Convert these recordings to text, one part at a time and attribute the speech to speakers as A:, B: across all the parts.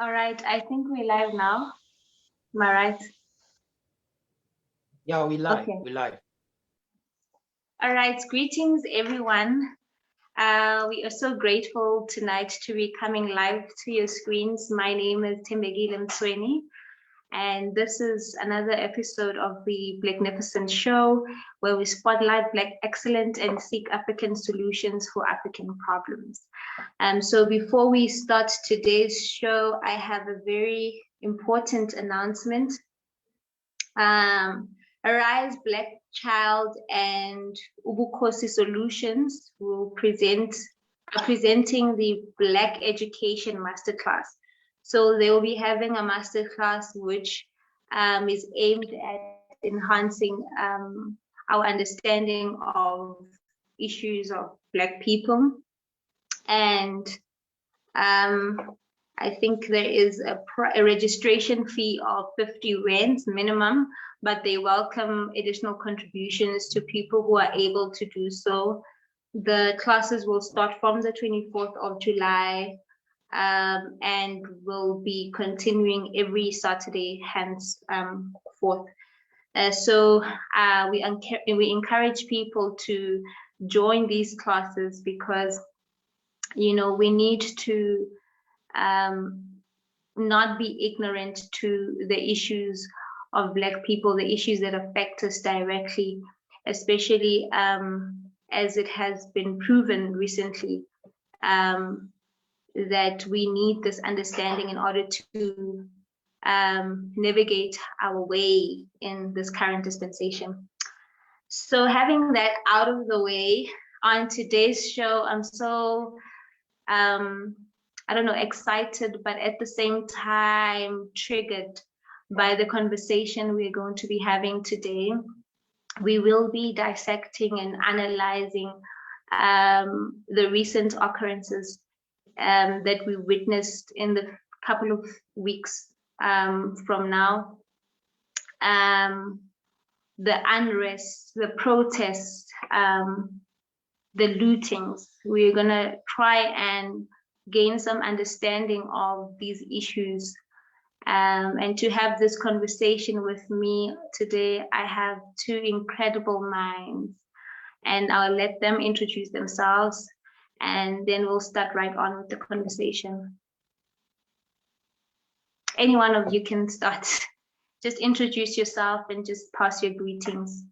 A: All right, I think we're live now. Am I right?
B: Yeah, we live.
A: Okay.
B: We live.
A: All right, greetings everyone. We are so grateful tonight to be coming live to your screens. My name is Thembekile Mtsweni, and this is another episode of the Blacknificent show, where we spotlight Black excellence and seek African solutions for African problems. So before we start today's show, I have a very important announcement. Arise Black Child and Ubukhosi Solutions are presenting the Black Education Masterclass. So they will be having a masterclass which is aimed at enhancing our understanding of issues of Black people. And I think there is a registration fee of 50 rands minimum, but they welcome additional contributions to people who are able to do so. The classes will start from the 24th of July and will be continuing every Saturday henceforth. So we encourage people to join these classes because, you know, we need to not be ignorant to the issues of Black people, the issues that affect us directly, especially as it has been proven recently that we need this understanding in order to navigate our way in this current dispensation. So having that out of the way, on today's show, I'm so I don't know, excited, but at the same time triggered by the conversation we're going to be having today. We will be dissecting and analyzing the recent occurrences that we witnessed in the couple of weeks from now. The unrest, the protests, the lootings. We're gonna try and gain some understanding of these issues. And to have this conversation with me today, I have two incredible minds, and I'll let them introduce themselves, and then we'll start right on with the conversation. Any one of you can start. Just introduce yourself and just pass your greetings.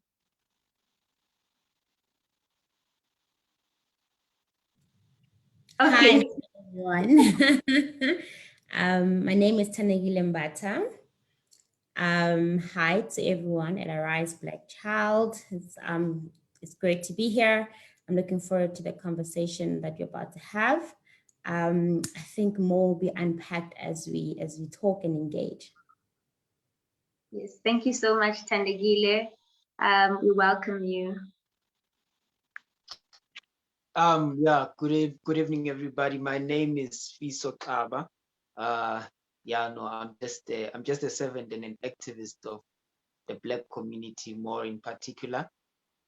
A: Okay.
C: Hi, everyone. My name is Thandekile Mbatha. Hi to everyone at Arise Black Child. It's great to be here. I'm looking forward to the conversation that you're about to have. I think more will be unpacked as we talk and engage.
A: Yes, thank you so much, Thandekile. We welcome you.
B: Yeah, good evening, everybody. My name is Sifiso Xaba. Yeah, no, I'm just a servant and an activist of the Black community, more in particular.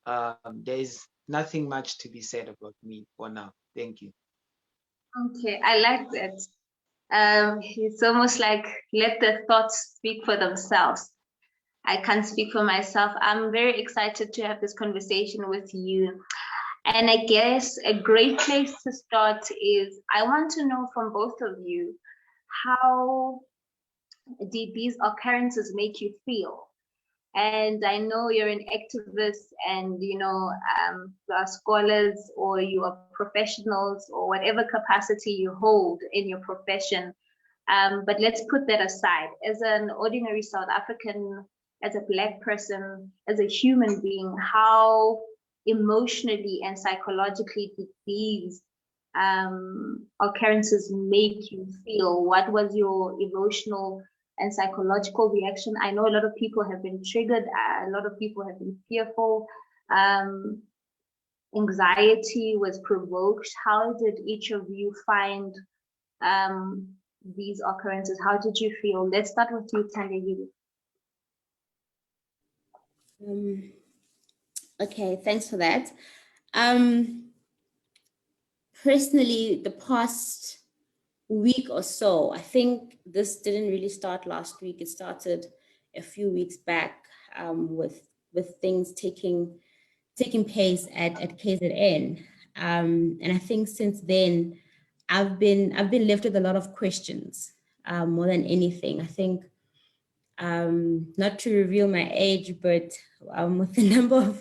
B: There is nothing much to be said about me for now. Thank you.
A: Okay, I like that. It's almost like let the thoughts speak for themselves. I can't speak for myself. I'm very excited to have this conversation with you. And I guess a great place to start is I want to know from both of you, how did these occurrences make you feel? And I know you're an activist and, you know, you are scholars or you are professionals or whatever capacity you hold in your profession. But let's put that aside. As an ordinary South African, as a Black person, as a human being, how emotionally and psychologically did these occurrences make you feel? What was your emotional and psychological reaction? I know a lot of people have been triggered, a lot of people have been fearful, anxiety was provoked. How did each of you find these occurrences? How did you feel? Let's start with you, Thandekile.
C: Okay, thanks for that. Personally, the past week or so. I think this didn't really start last week. It started a few weeks back, with things taking place at KZN. And I think since then, I've been left with a lot of questions, more than anything. I think, not to reveal my age, but with the number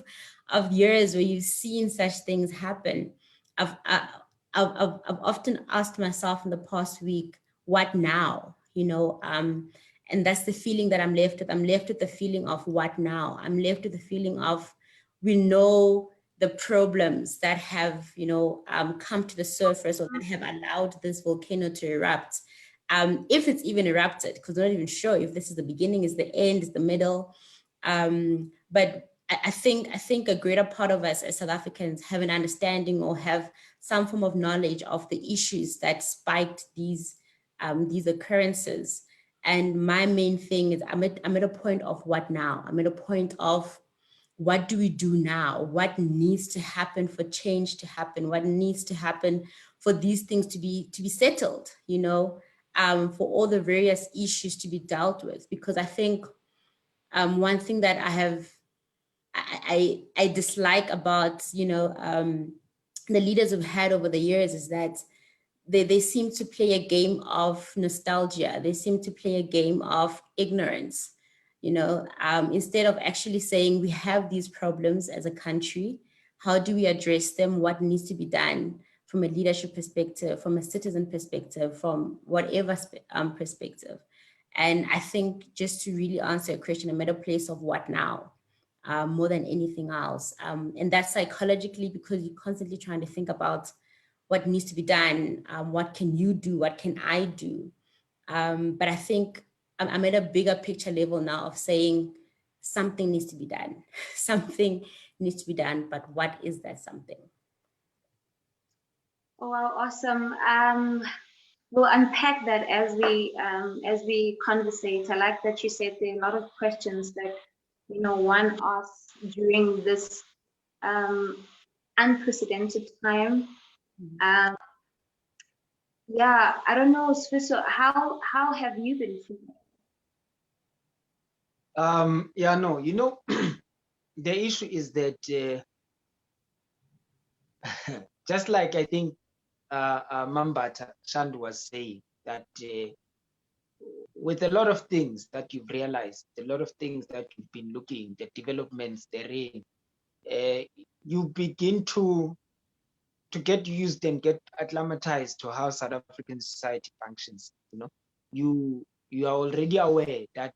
C: of years where you've seen such things happen, I've often asked myself in the past week, what now? And that's the feeling that I'm left with. I'm left with the feeling of what now? I'm left with the feeling of, we know the problems that have, come to the surface, or that have allowed this volcano to erupt. If it's even erupted, because we're not even sure if this is the beginning, is the end, is the middle. But I think a greater part of us as South Africans have an understanding, or have some form of knowledge of the issues that spiked these occurrences. And my main thing is, I'm at a point of what now? I'm at a point of, what do we do now? What needs to happen for change to happen? What needs to happen for these things to be settled, for all the various issues to be dealt with? Because I think, one thing that I dislike about, the leaders we've had over the years, is that they seem to play a game of nostalgia. They seem to play a game of ignorance, instead of actually saying, we have these problems as a country. How do we address them? What needs to be done from a leadership perspective, from a citizen perspective, from whatever perspective? And I think, just to really answer a question, I'm at a place of what now, more than anything else. And that's psychologically, because you're constantly trying to think about what needs to be done, what can you do, what can I do? But I think I'm at a bigger picture level now of saying, something needs to be done. Something needs to be done, but what is that something?
A: Oh, wow, awesome. We'll unpack that as we conversate. I like that you said there are a lot of questions that one asks during this unprecedented time. Yeah, I don't know, Sifiso, how have you been feeling?
B: Yeah, no, the issue is that just like I think Mbatha Shandu was saying, that with a lot of things that you've realized, a lot of things that you've been looking, the developments therein, you begin to get used and get acclimatized to how South African society functions. You are already aware that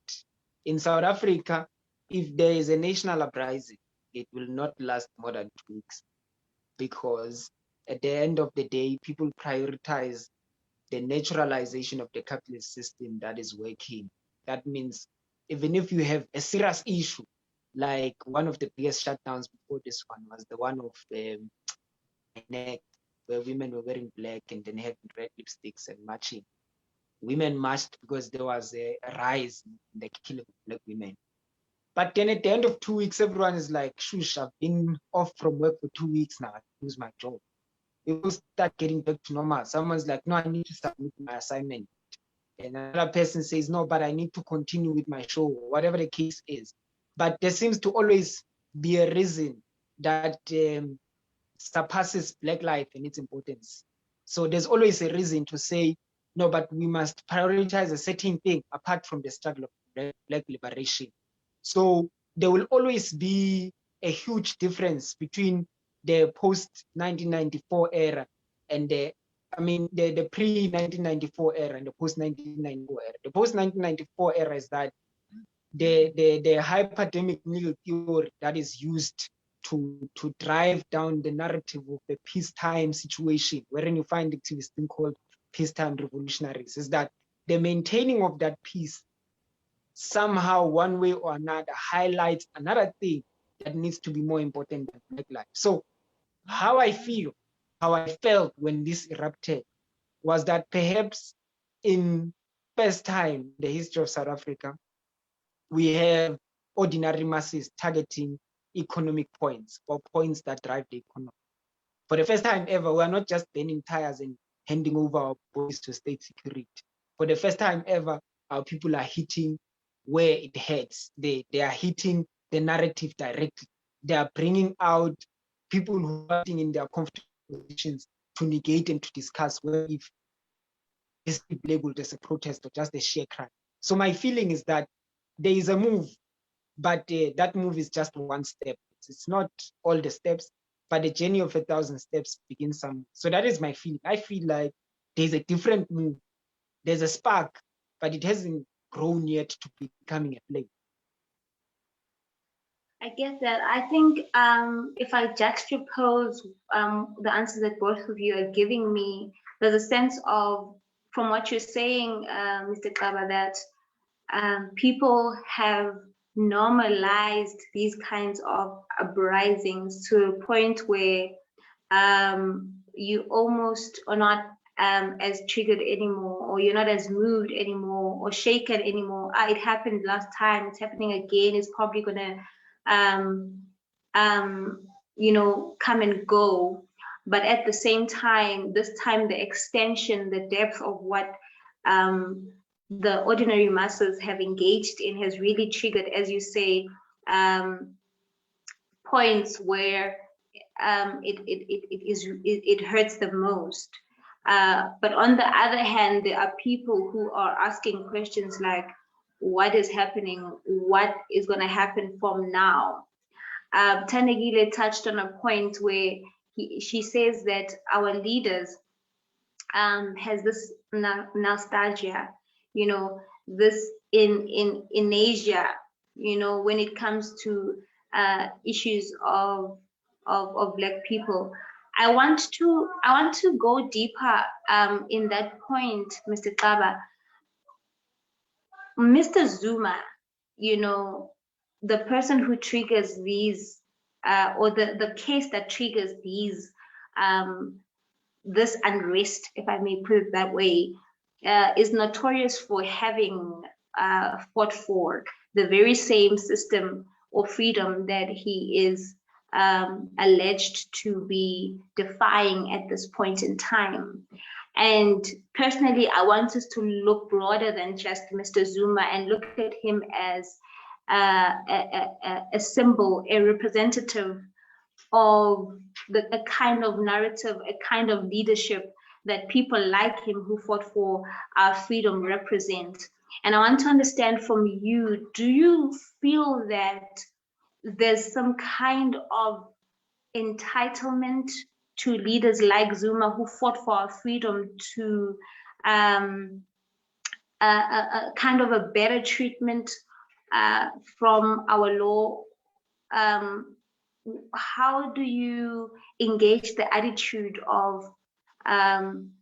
B: in South Africa, if there is a national uprising, it will not last more than 2 weeks, because at the end of the day, people prioritize the naturalization of the capitalist system that is working. That means even if you have a serious issue, like one of the biggest shutdowns before this one was the one of neck, where women were wearing black and then having red lipsticks and marching. Women marched because there was a rise in the killing of black women. But then at the end of 2 weeks, everyone is like, shush, I've been off from work for 2 weeks now. I lose my job. It will start getting back to normal. Someone's like, no, I need to submit my assignment. And another person says, no, but I need to continue with my show, whatever the case is. But there seems to always be a reason that surpasses Black life and its importance. So there's always a reason to say, no, but we must prioritize a certain thing apart from the struggle of Black liberation. So there will always be a huge difference between the post-1994 era and the pre-1994 era and the post-1994 era. The post-1994 era is that the hyperdemic legal theory that is used to drive down the narrative of the peacetime situation, wherein you find activists being called peacetime revolutionaries, is that the maintaining of that peace somehow, one way or another, highlights another thing that needs to be more important than Black life. So how I felt when this erupted was that perhaps in first time in the history of South Africa, we have ordinary masses targeting economic points, or points that drive the economy. For the first time ever, we are not just burning tires and handing over our bodies to state security. For the first time ever, our people are hitting where it hurts. They are hitting the narrative directly. They are bringing out people who are sitting in their comfortable positions to negate and to discuss whether if this is labeled as a protest or just a sheer crime. So my feeling is that there is a move, but that move is just one step. It's not all the steps, but the journey of 1,000 steps begins somewhere. So that is my feeling. I feel like there's a different move. There's a spark, but it hasn't grown yet to becoming a flame.
A: I get that. I think if I juxtapose the answers that both of you are giving me, there's a sense of, from what you're saying, Mr. Xaba, that people have normalized these kinds of uprisings to a point where you almost are not as triggered anymore, or you're not as moved anymore, or shaken anymore. It happened last time, it's happening again, it's probably gonna come and go. But at the same time, this time the extension, the depth of what the ordinary masses have engaged in has really triggered, as you say, points where it hurts the most. But on the other hand, there are people who are asking questions like, what is happening? What is going to happen from now? Thandekile touched on a point where she says that our leaders has this nostalgia, this in Asia, when it comes to issues of Black people. I want to go deeper in that point, Mr. Xaba. Mr. Zuma, the person who triggers these, or the case that triggers these, this unrest, if I may put it that way, is notorious for having fought for the very same system or freedom that he is alleged to be defying at this point in time. And personally, I want us to look broader than just Mr. Zuma and look at him as a symbol, a representative of a kind of narrative, a kind of leadership that people like him who fought for our freedom represent. And I want to understand from you, do you feel that there's some kind of entitlement to leaders like Zuma who fought for our freedom to a kind of a better treatment from our law? How do you engage the attitude of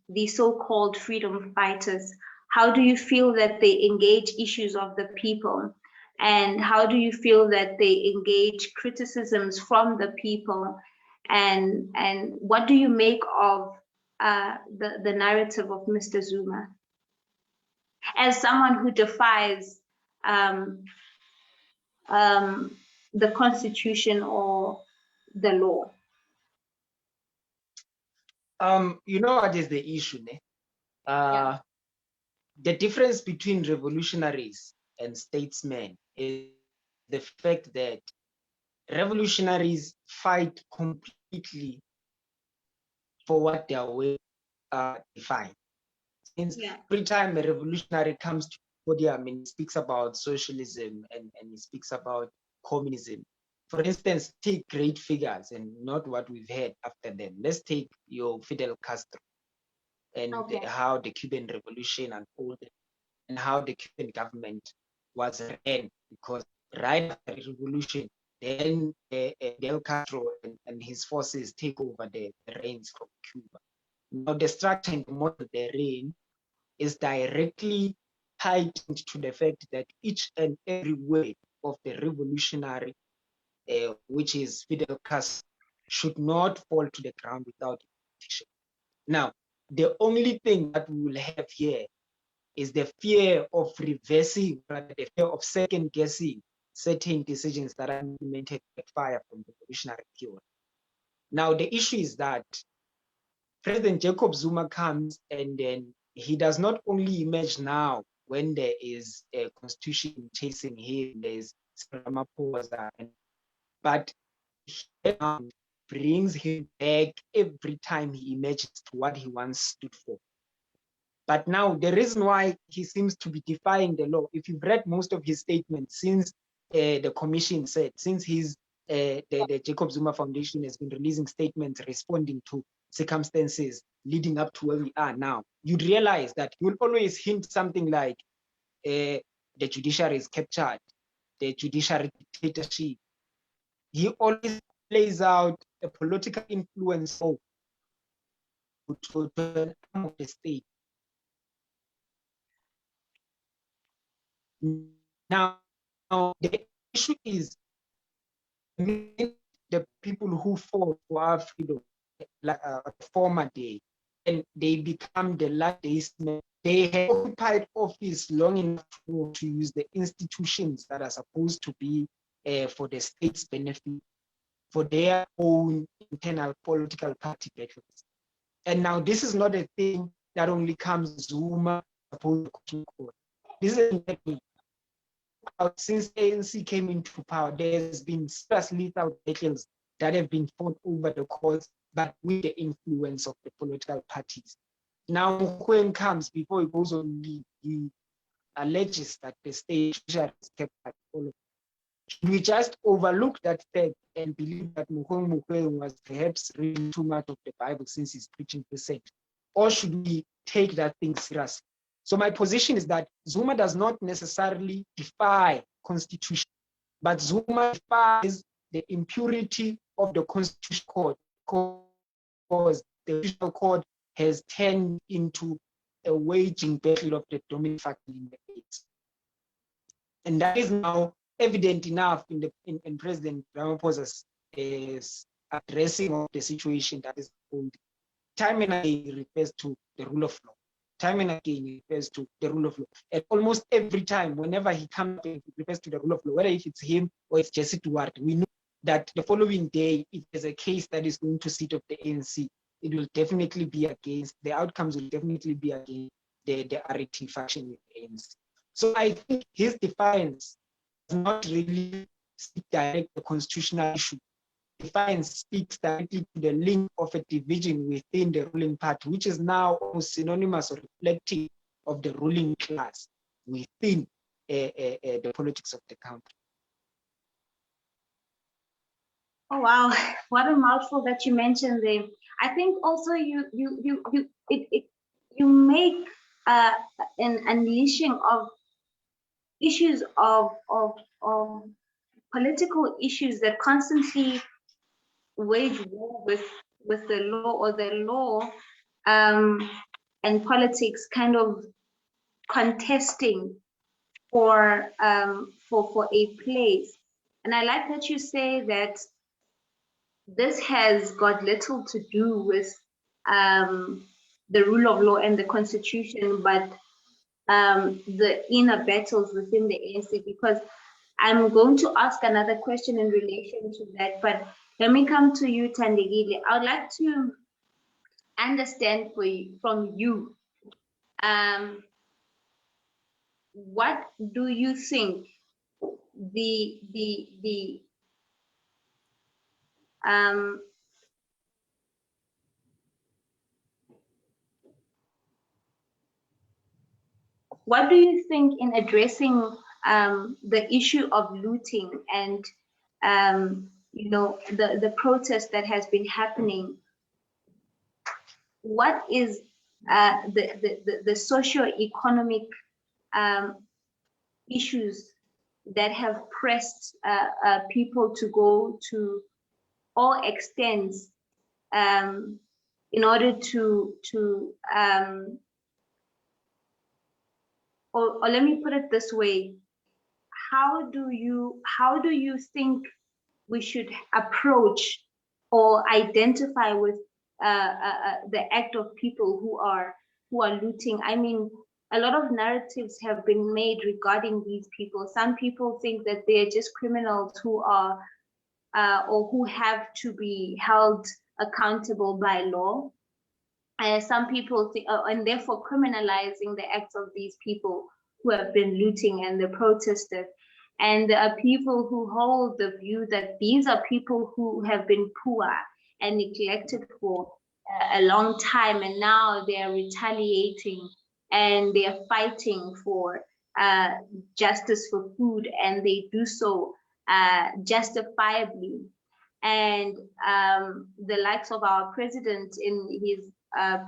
A: the so-called freedom fighters? How do you feel that they engage issues of the people? And how do you feel that they engage criticisms from the people? And what do you make of the narrative of Mr. Zuma as someone who defies the constitution or the law?
B: You know what is the issue, ne?
A: Yeah.
B: The difference between revolutionaries and statesmen is the fact that revolutionaries fight completely for what their way define. Since every time a revolutionary comes to the podium and speaks about socialism and he speaks about communism, for instance, take great figures and not what we've heard after them. Let's take your Fidel Castro and how the Cuban Revolution unfolded and how the Cuban government was ran, because right after the revolution, then Fidel Castro and his forces take over the reins from Cuba. Now the structure and the model they reign is directly tied to the fact that each and every word of the revolutionary, which is Fidel Castro, should not fall to the ground without petition. Now, the only thing that we will have here is the fear of reversing, the fear of second guessing certain decisions that are implemented by fire from the revolutionary theory. Now, the issue is that President Jacob Zuma comes, and then he does not only emerge now when there is a constitution chasing him, there's Ramaphosa, but he brings him back every time he emerges to what he once stood for. But now the reason why he seems to be defying the law, if you've read most of his statements since the commission said, since the Jacob Zuma Foundation has been releasing statements responding to circumstances leading up to where we are now, you'd realize that he will always hint something like the judiciary is captured, the judiciary dictatorship. He always plays out a political influence to an arm of the state. Now, the issue is the people who fought for our freedom, like a former day, and they become the last days. They have occupied office long enough to use the institutions that are supposed to be for the state's benefit, for their own internal political party battles. And now this is not a thing that only comes Zuma supposed to court. This is since ANC came into power, there's been serious lethal battles that have been fought over the courts, but with the influence of the political parties. Now, when comes before he goes on leave, he alleges that the state is kept at all. Should we just overlook that fact and believe that Mukwege was perhaps reading too much of the Bible since he's preaching percent? Or should we take that thing seriously? So my position is that Zuma does not necessarily defy constitution, but Zuma defies the impurity of the constitutional court because the constitutional court has turned into a waging battle of the dominant factor in the states. And that is now evident enough in President Ramaphosa's addressing of the situation that is unfolding. Time and again he refers to the rule of law. Time and again he refers to the rule of law. And almost every time, whenever he comes and refers to the rule of law, whether if it's him or it's Jesse Duarte, we know that the following day, if there's a case that is going to sit of the ANC, it will definitely be against, the outcomes will definitely be against the RT faction with the ANC. So I think his defiance does not really speak direct the constitutional issue. Defiance speaks directly to the link of a division within the ruling party, which is now almost synonymous or reflective of the ruling class within the politics of the country.
A: Oh wow, what a mouthful that you mentioned there. I think also you make an unleashing of issues of political issues that constantly wage war with the law, or the law and politics kind of contesting for a place. And I like that you say that this has got little to do with the rule of law and the constitution, but the inner battles within the ANC, because I'm going to ask another question in relation to that, but let me come to you, Thandekile. I would like to understand from you, what do you think what do you think in addressing the issue of looting and the protest that has been happening? What is the socio-economic issues that have pressed people to go to all extents in order to or let me put it this way: how do you think we should approach or identify with the act of people who are looting? I mean, a lot of narratives have been made regarding these people. Some people think that they're just criminals who are or who have to be held accountable by law. some people think, and therefore criminalizing the acts of these people who have been looting and the protesters. And there are people who hold the view that these are people who have been poor and neglected for a long time, and now they are retaliating and they are fighting for justice for food, and they do so justifiably. And the likes of our president in his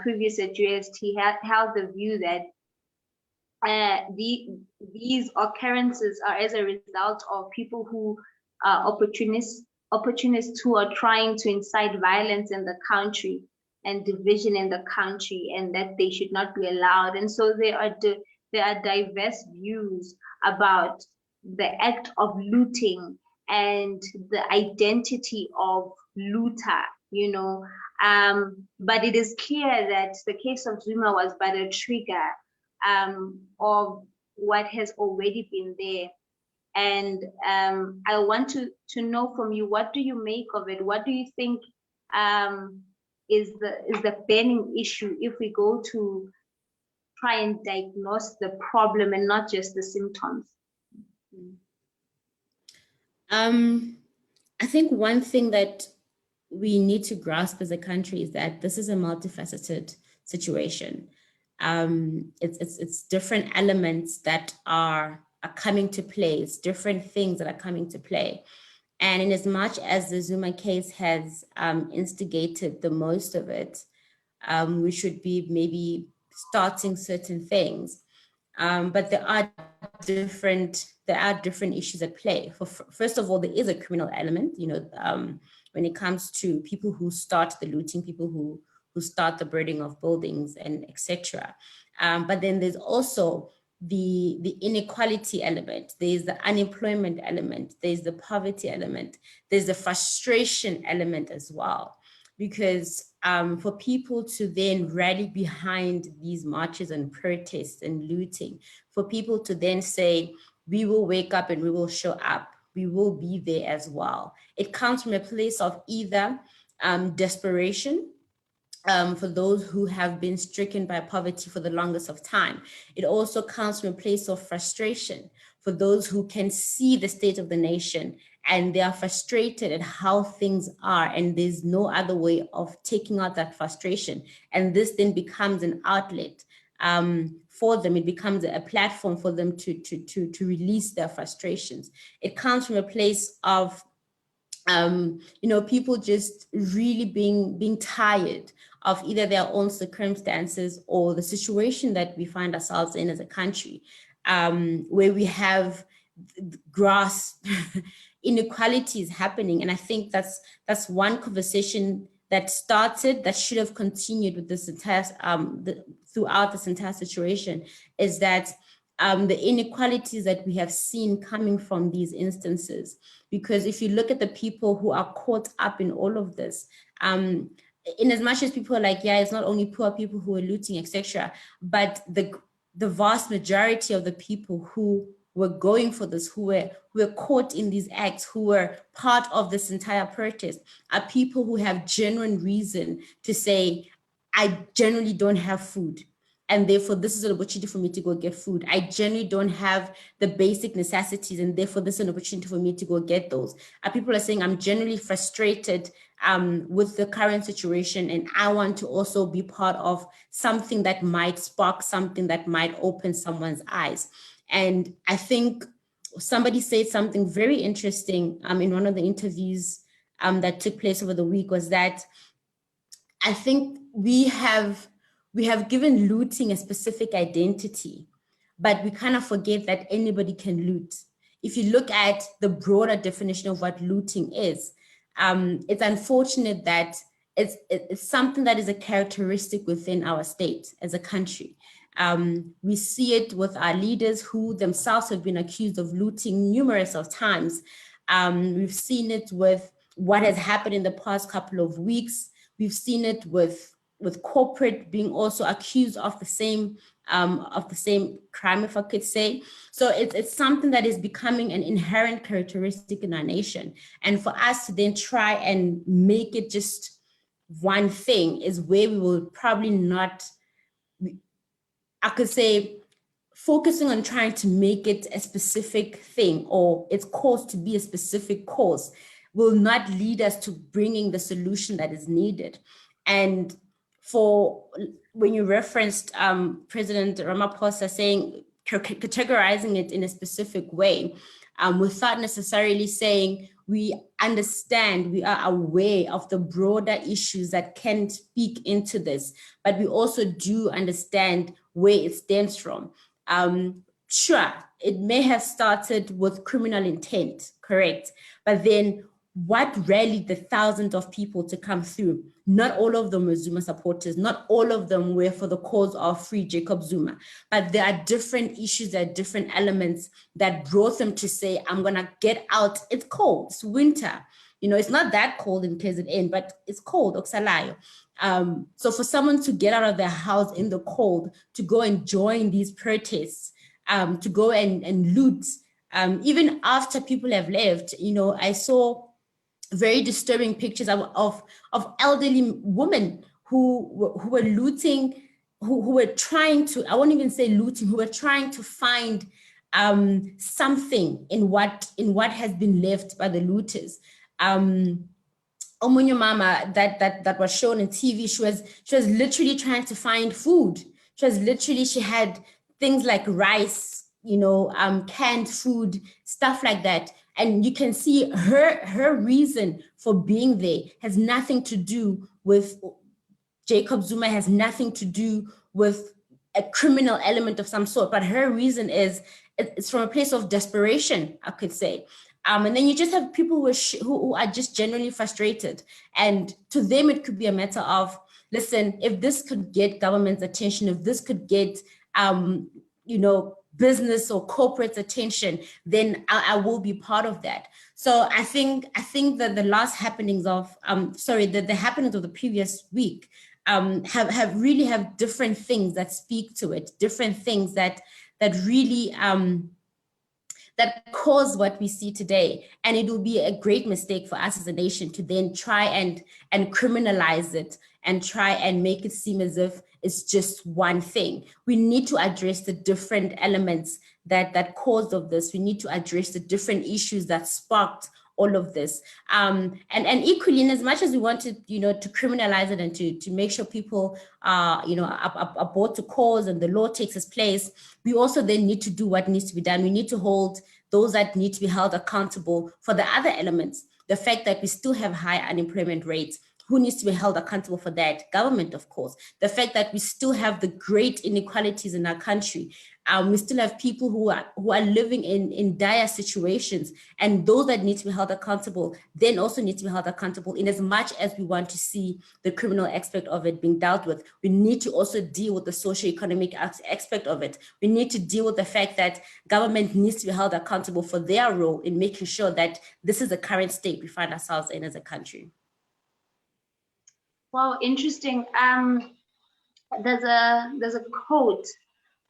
A: previous address, he held the view that these occurrences are as a result of people who are opportunists who are trying to incite violence in the country and division in the country, and that they should not be allowed. And so there are diverse views about the act of looting and the identity of looter, you know. But it is clear that the case of Zuma was but a trigger of what has already been there. And I want to know from you, what do you make of it? What do you think is the burning issue if we go to try and diagnose the problem and not just the symptoms?
C: I think one thing that we need to grasp as a country is that this is a multifaceted situation. It's different elements that are coming to play. It's different things that are coming to play. And in as much as the Zuma case has instigated the most of it, we should be maybe starting certain things. But there are different issues at play. First of all, there is a criminal element, you know, when it comes to people who start the looting, people who start the burning of buildings and etc. But then there's also the inequality element, there's the unemployment element, there's the poverty element, there's the frustration element as well. Because for people to then rally behind these marches and protests and looting, for people to then say, we will wake up and we will show up, we will be there as well. It comes from a place of either desperation, for those who have been stricken by poverty for the longest of time. It also comes from a place of frustration for those who can see the state of the nation and they are frustrated at how things are, and there's no other way of taking out that frustration. And this then becomes an outlet for them. It becomes a platform for them to release their frustrations. It comes from a place of you know, people just really being tired of either their own circumstances or the situation that we find ourselves in as a country, where we have gross inequalities happening. And I think that's one conversation that started, that should have continued with this entire, throughout this entire situation, is that the inequalities that we have seen coming from these instances. Because if you look at the people who are caught up in all of this, in as much as people are like, yeah, it's not only poor people who are looting, etc., but the vast majority of the people who were going for this, who were caught in these acts, who were part of this entire protest, are people who have genuine reason to say, I generally don't have food, and therefore this is an opportunity for me to go get food. I generally don't have the basic necessities, and therefore this is an opportunity for me to go get those. People are saying, I'm generally frustrated with the current situation, and I want to also be part of something that might spark something that might open someone's eyes. And I think somebody said something very interesting in one of the interviews that took place over the week, was that I think we have given looting a specific identity, but we kind of forget that anybody can loot. If you look at the broader definition of what looting is, it's unfortunate that it's something that is a characteristic within our state as a country. We see it with our leaders who themselves have been accused of looting numerous of times. We've seen it with what has happened in the past couple of weeks. We've seen it with corporate being also accused of the same crime, if I could say. So it's something that is becoming an inherent characteristic in our nation. And for us to then try and make it just one thing is where we will probably not, I could say, focusing on trying to make it a specific thing or its cause to be a specific cause will not lead us to bringing the solution that is needed. And for when you referenced President Ramaphosa saying, categorizing it in a specific way, without necessarily saying we understand, we are aware of the broader issues that can speak into this, but we also do understand where it stems from. Sure, it may have started with criminal intent, correct? But then what rallied the thousands of people to come through? Not all of them were Zuma supporters. Not all of them were for the cause of free Jacob Zuma. But there are different issues, there are different elements that brought them to say, I'm going to get out. It's cold, it's winter. You know, it's not that cold in KZN, but it's cold, Oksalayo. So for someone to get out of their house in the cold, to go and join these protests, to go and loot, even after people have left, you know, I saw very disturbing pictures of elderly women who were looting, who were trying to, I won't even say looting, who were trying to find something in what has been left by the looters. Omunyo Mama that was shown in TV, she was literally trying to find food. She had things like rice, you know, canned food, stuff like that. And you can see her reason for being there has nothing to do with Jacob Zuma, has nothing to do with a criminal element of some sort, but her reason is it's from a place of desperation, I could say. And then you just have people who are just genuinely frustrated. And to them, it could be a matter of, listen, if this could get government's attention, if this could get, you know, business or corporate attention, then I will be part of that. So I think that the last happenings of, the happenings of the previous week have really different things that speak to it, different things that really, that cause what we see today. And it will be a great mistake for us as a nation to then try and criminalize it and try and make it seem as if it's just one thing. We need to address the different elements that caused of this. We need to address the different issues that sparked all of this. And equally, in as much as we wanted, you know, to criminalize it and to make sure people you know, are brought to cause and the law takes its place, we also then need to do what needs to be done. We need to hold those that need to be held accountable for the other elements. The fact that we still have high unemployment rates, who needs to be held accountable for that? Government, of course. The fact that we still have the great inequalities in our country. We still have people who are living in dire situations, and those that need to be held accountable then also need to be held accountable. In as much as we want to see the criminal aspect of it being dealt with, we need to also deal with the socio-economic aspect of it. We need to deal with the fact that government needs to be held accountable for their role in making sure that this is the current state we find ourselves in as a country.
A: Wow, interesting. There's a quote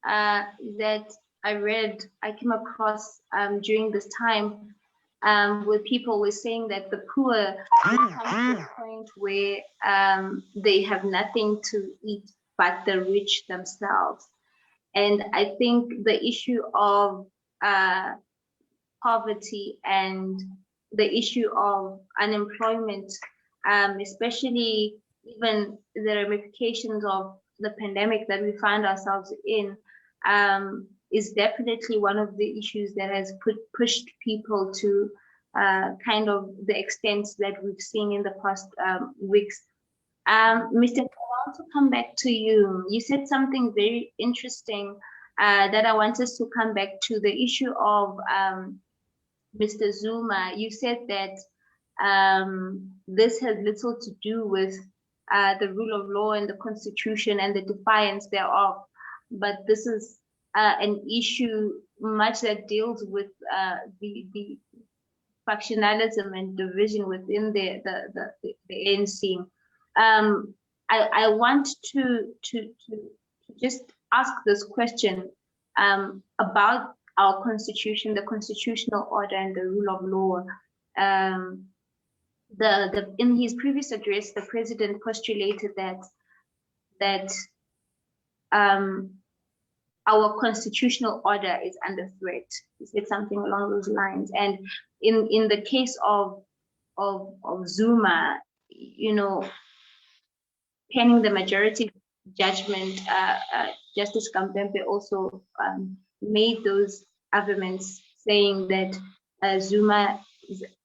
A: that I came across during this time, where people were saying that the poor come to a point where they have nothing to eat but the rich themselves. And I think the issue of poverty and the issue of unemployment, especially even the ramifications of the pandemic that we find ourselves in, is definitely one of the issues that has pushed people to kind of the extent that we've seen in the past weeks. Mr. I want to come back to you. You said something very interesting that I want us to come back to, the issue of Mr. Zuma. You said that this has little to do with the rule of law and the constitution and the defiance thereof, but this is an issue much that deals with the factionalism and division within the ANC. I want to just ask this question about our constitution, the constitutional order and the rule of law. in his previous address, the president postulated that our constitutional order is under threat. He said something along those lines. And in the case of Zuma, you know, penning the majority judgment, Justice Kambembe also made those arguments, saying that Zuma's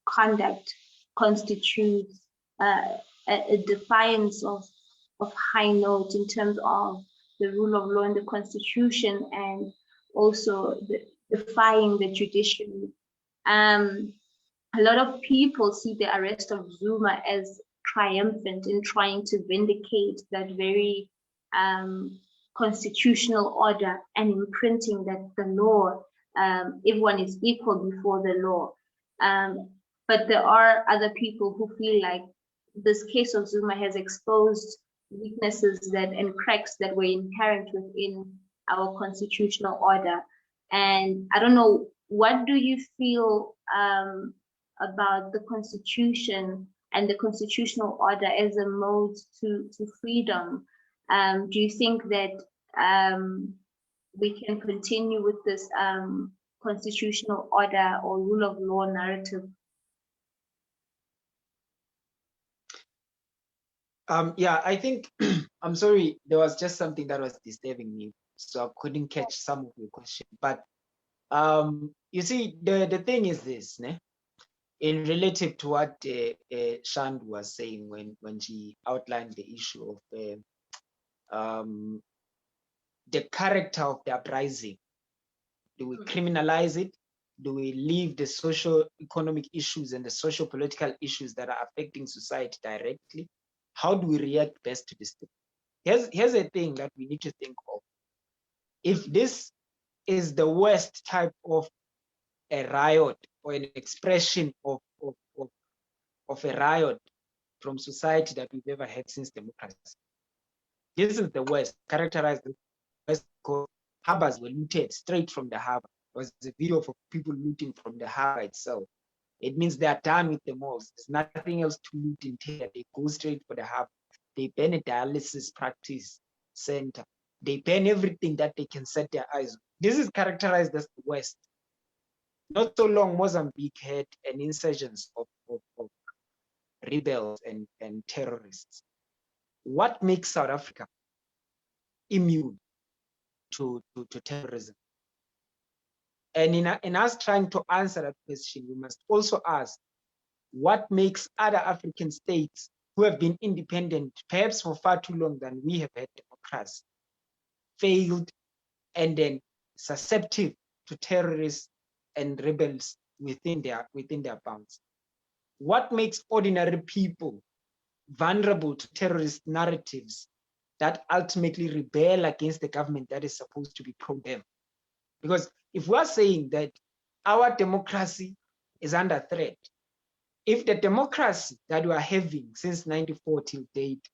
A: conduct constitutes a defiance of high note in terms of the rule of law and the constitution, and also defying the judiciary. A lot of people see the arrest of Zuma as triumphant in trying to vindicate that very constitutional order and imprinting that the law, everyone is equal before the law. But there are other people who feel like this case of Zuma has exposed weaknesses and cracks that were inherent within our constitutional order. And I don't know, what do you feel about the constitution and the constitutional order as a mode to freedom? Do you think that we can continue with this constitutional order or rule of law narrative?
B: Yeah, I think, I'm sorry, there was just something that was disturbing me, so I couldn't catch some of your question. But you see, the thing is this, né? In relative to what Shand was saying when she outlined the issue of the character of the uprising. Do we criminalize it? Do we leave the socio-economic issues and the socio-political issues that are affecting society directly? How do we react best to this thing? Here's a thing that we need to think of. If this is the worst type of a riot or an expression of a riot from society that we've ever had since democracy, this is the worst, characterized as the worst, because harbors were looted straight from the harbor. There was a video of people looting from the harbor itself. It means they are done with the malls. There's nothing else to loot in Taylor. They go straight for the harbor. They ban a dialysis practice center. They ban everything that they can set their eyes on. This is characterized as the West. Not so long, Mozambique had an insurgence of rebels and terrorists. What makes South Africa immune to terrorism? And in us trying to answer that question, we must also ask, what makes other African states who have been independent, perhaps for far too long than we have had democracy, failed and then susceptible to terrorists and rebels within their bounds? What makes ordinary people vulnerable to terrorist narratives that ultimately rebel against the government that is supposed to be pro them? Because if we are saying that our democracy is under threat, if the democracy that we are having since 94 till date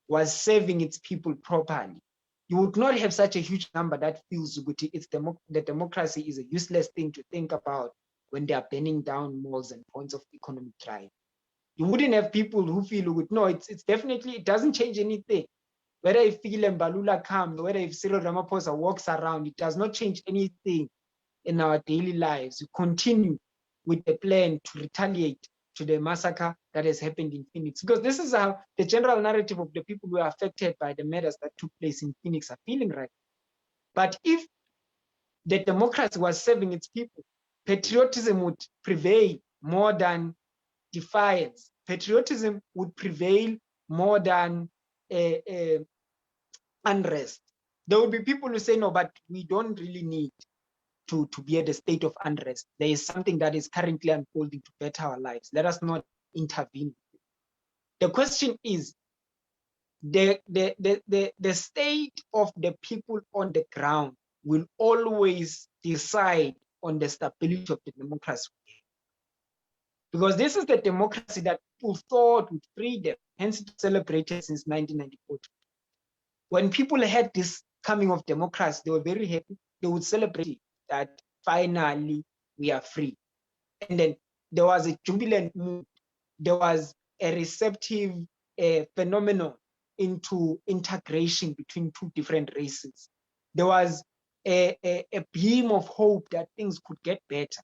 B: was serving its people properly, you would not have such a huge number that feels the democracy is a useless thing to think about when they are burning down malls and points of economic drive. You wouldn't have people who feel, no, it's definitely, it doesn't change anything. Whether if Fikile Mbalula comes, whether if Cyril Ramaphosa walks around, it does not change anything in our daily lives. We continue with the plan to retaliate to the massacre that has happened in Phoenix. Because this is how the general narrative of the people who are affected by the murders that took place in Phoenix are feeling right. But if the democracy was serving its people, patriotism would prevail more than defiance. Patriotism would prevail more than unrest. There will be people who say, no, but we don't really need to be at a state of unrest. There is something that is currently unfolding to better our lives. Let us not intervene. The question is, the state of the people on the ground will always decide on the stability of the democracy. Because this is the democracy that people thought would free them, hence it's celebrated since 1994. When people had this coming of democracy, they were very happy. They would celebrate that finally we are free. And then there was a jubilant mood there was a receptive phenomenon into integration between two different races. There was a beam of hope that things could get better.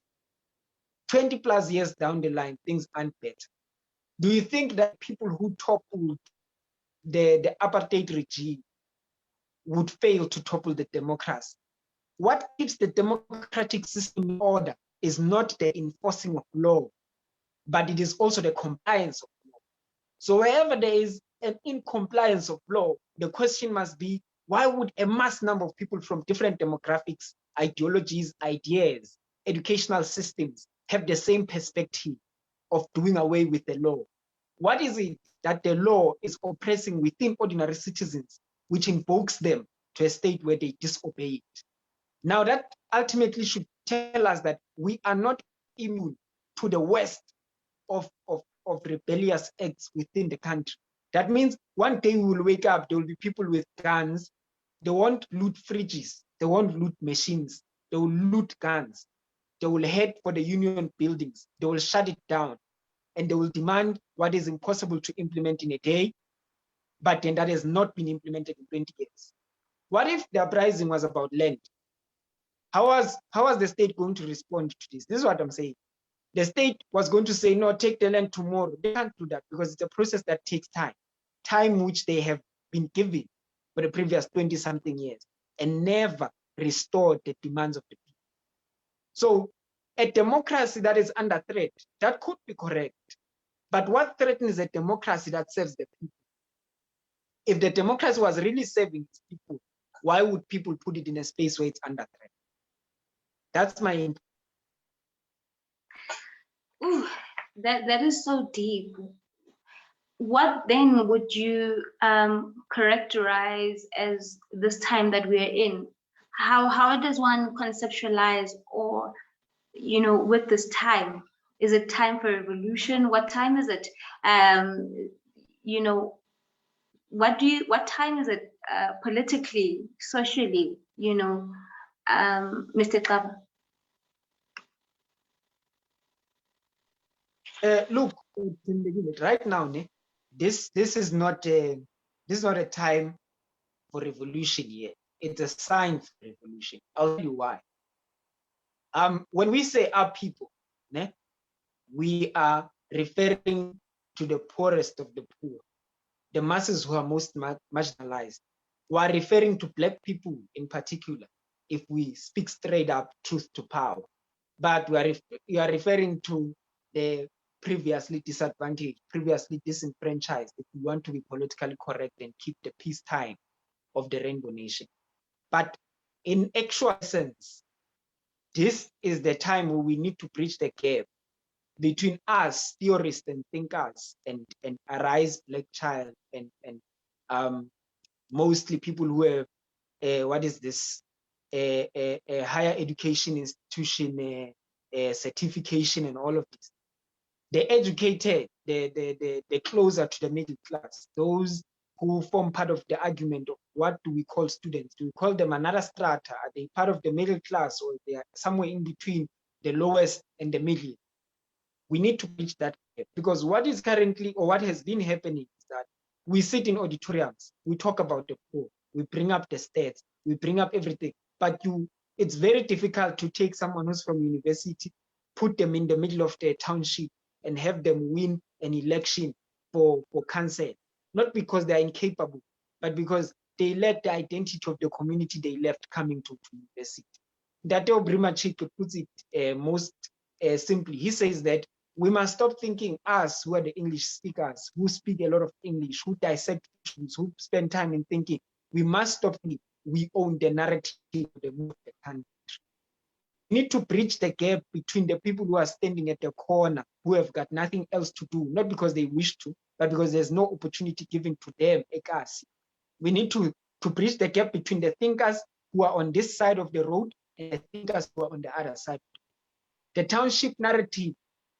B: 20 plus years down the line, things aren't better. Do you think that people who toppled the apartheid regime would fail to topple the democracy? What keeps the democratic system in order is not the enforcing of law, but it is also the compliance of law. So wherever there is an incompliance of law, the question must be, why would a mass number of people from different demographics, ideologies, ideas, educational systems have the same perspective of doing away with the law? What is it that the law is oppressing within ordinary citizens, which invokes them to a state where they disobey it? Now that ultimately should tell us that we are not immune to the worst of rebellious acts within the country. That means one day we will wake up, there will be people with guns. They won't loot fridges. They won't loot machines. They will loot guns. They will head for the union buildings. They will shut it down. And they will demand what is impossible to implement in a day, but then that has not been implemented in 20 years. What if the uprising was about land? How was the state going to respond to this? This is what I'm saying. The state was going to say, no, take the land tomorrow. They can't do that because it's a process that takes time which they have been given for the previous 20-something years and never restored the demands of the people. So a democracy that is under threat, that could be correct. But what threatens a democracy that serves the people? If the democracy was really serving its people, why would people put it in a space where it's under threat? That's my input.
A: Ooh, that is so deep. What then would you characterize as this time that we are in? How does one conceptualize, or with this time? Is it time for revolution? What time is it? What time is it politically, socially? Mr. Xaba.
B: Look, right now, this is not a time for revolution yet. It's a sign for revolution. I'll tell you why. When we say our people, we are referring to the poorest of the poor, the masses who are most marginalized. We are referring to Black people in particular, if we speak straight up truth to power. But we are referring to the previously disadvantaged, previously disenfranchised, if we want to be politically correct and keep the peacetime of the Rainbow Nation. But in actual sense, this is the time where we need to bridge the gap between us, theorists and thinkers, and Arise Black Child, and mostly people who have a higher education institution certification and all of this. The educated, the closer to the middle class, those who form part of the argument of what do we call students? Do we call them another strata? Are they part of the middle class, or they are somewhere in between the lowest and the middle? We need to bridge that gap, because what is currently, or what has been happening, is that we sit in auditoriums, we talk about the poor, we bring up the stats, we bring up everything, but it's very difficult to take someone who's from university, put them in the middle of the township, and have them win an election for council, not because they're incapable, but because they lack the identity of the community they left coming to university. Dateo Brimachike puts it most simply. He says that we must stop thinking us, who are the English speakers, who speak a lot of English, who dissect issues, who spend time in thinking. We must stop thinking we own the narrative of the country. We need to bridge the gap between the people who are standing at the corner, who have got nothing else to do, not because they wish to, but because there's no opportunity given to them. We need to bridge the gap between the thinkers who are on this side of the road and the thinkers who are on the other side. The township narrative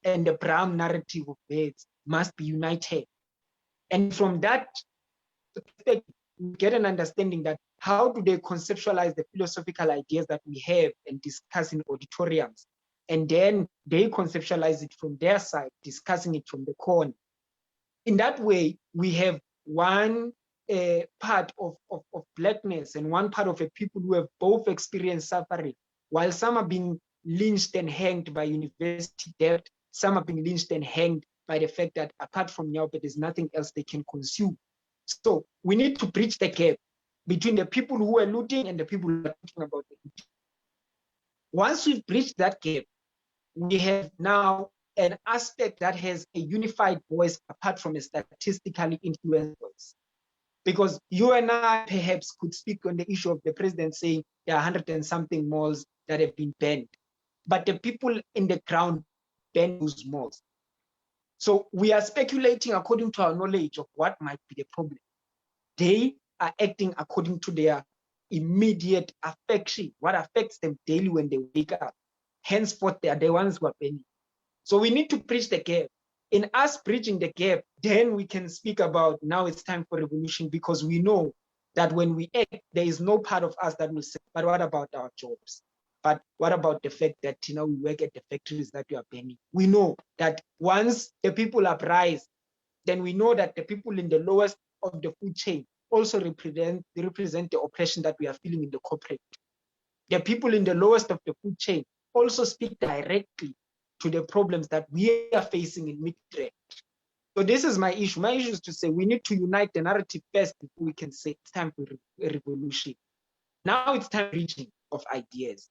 B: and the Brown narrative of beds must be united. And from that perspective, we get an understanding that how do they conceptualize the philosophical ideas that we have and discuss in auditoriums? and then they conceptualize it from their side, discussing it from the corner. In that way, we have one part of Blackness and one part of a people who have both experienced suffering. While some are being lynched and hanged by university debt, some are being lynched and hanged by the fact that apart from Nyaope, there's nothing else they can consume. So we need to bridge the gap between the people who are looting and the people who are talking about the looting. Once we've bridged that gap, we have now an aspect that has a unified voice apart from a statistically influenced voice. Because you and I perhaps could speak on the issue of the president saying there are 100 and something malls that have been banned, but the people in the ground ban those malls. So we are speculating according to our knowledge of what might be the problem. They are acting according to their immediate affection, what affects them daily when they wake up. Henceforth, they are the ones who are banning. So we need to bridge the gap. In us bridging the gap, then we can speak about now it's time for revolution, because we know that when we act, there is no part of us that will say, but what about our jobs? But what about the fact that we work at the factories that we are banning? We know that once the people uprise, then we know that the people in the lowest of the food chain also represent the oppression that we are feeling in the corporate. The people in the lowest of the food chain also speak directly to the problems that we are facing in mid-range. So this is my issue. My issue is to say we need to unite the narrative first before we can say it's time for a revolution. Now it's time for reaching of ideas.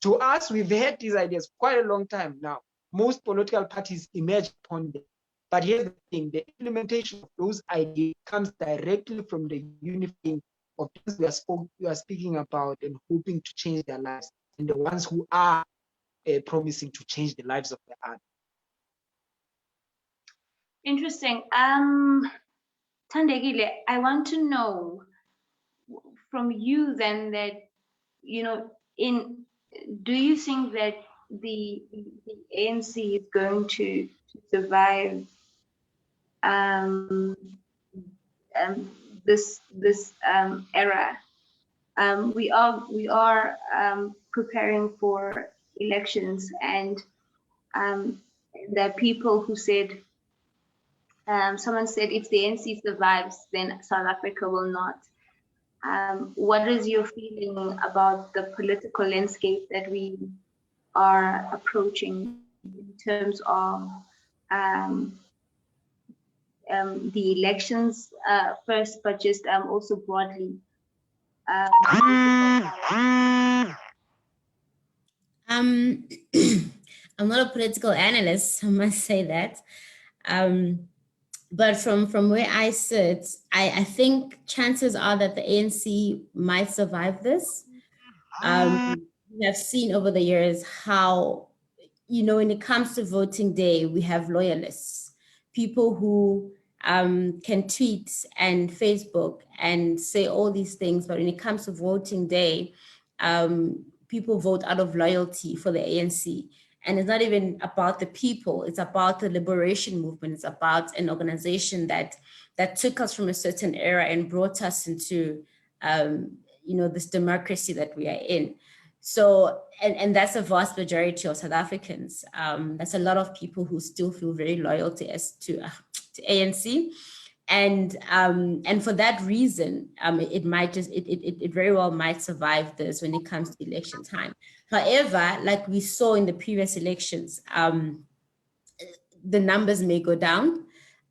B: To us, we've had these ideas for quite a long time now. Most political parties emerge upon them. But here's the thing, the implementation of those ideas comes directly from the unifying of those we are speaking about and hoping to change their lives, and the ones who are promising to change the lives of the others.
A: Interesting. Thandekile, I want to know from you then that, do you think that the ANC is going to survive this era? We are preparing for elections, and there are people who said, someone said, if the ANC survives, then South Africa will not. What is your feeling about the political landscape that we are approaching in terms of the elections first, but just also broadly?
C: I'm not a political analyst, I must say that. But from where I sit, I think chances are that the ANC might survive this. We have seen over the years how, when it comes to voting day, we have loyalists, people who can tweet and Facebook and say all these things, but when it comes to voting day, people vote out of loyalty for the ANC. And it's not even about the people, it's about the liberation movement. It's about an organization that took us from a certain era and brought us into, this democracy that we are in. So, and that's a vast majority of South Africans. That's a lot of people who still feel very loyal to ANC. And for that reason, it very well might survive this when it comes to election time. However, like we saw in the previous elections, the numbers may go down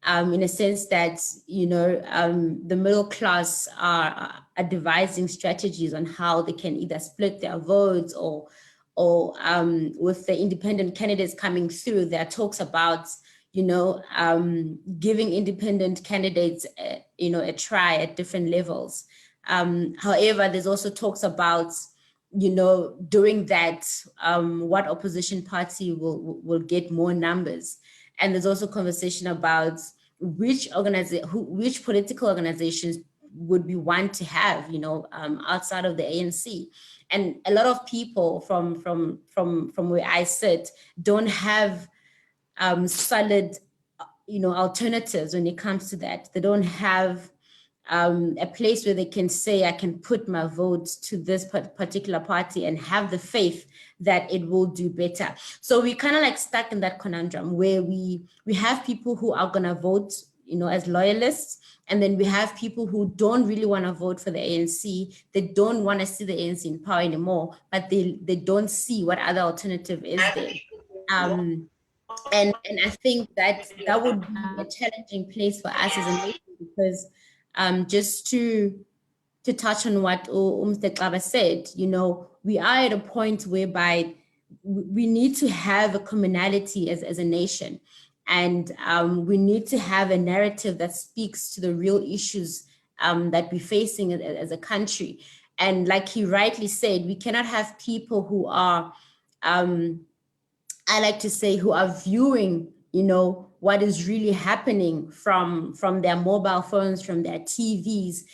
C: in a sense that, the middle class are devising strategies on how they can either split their votes or with the independent candidates coming through, there are talks about giving independent candidates, a try at different levels. However, there's also talks about, during that, what opposition party will get more numbers. And there's also conversation about which political organizations would we want to have, outside of the ANC. And a lot of people from where I sit don't have solid, alternatives when it comes to that. They don't have a place where they can say, I can put my vote to this particular party and have the faith that it will do better. So we kind of like stuck in that conundrum where we have people who are going to vote, you know, as loyalists, and then we have people who don't really want to vote for the ANC. They don't want to see the ANC in power anymore, but they don't see what other alternative is there. And I think that would be a challenging place for us as a nation, because just to touch on what Mr. Xaba said, you know, we are at a point whereby we need to have a commonality as a nation. And we need to have a narrative that speaks to the real issues that we're facing as a country. And like he rightly said, we cannot have people who are, I like to say, who are viewing, you know, what is really happening from their mobile phones, from their TVs,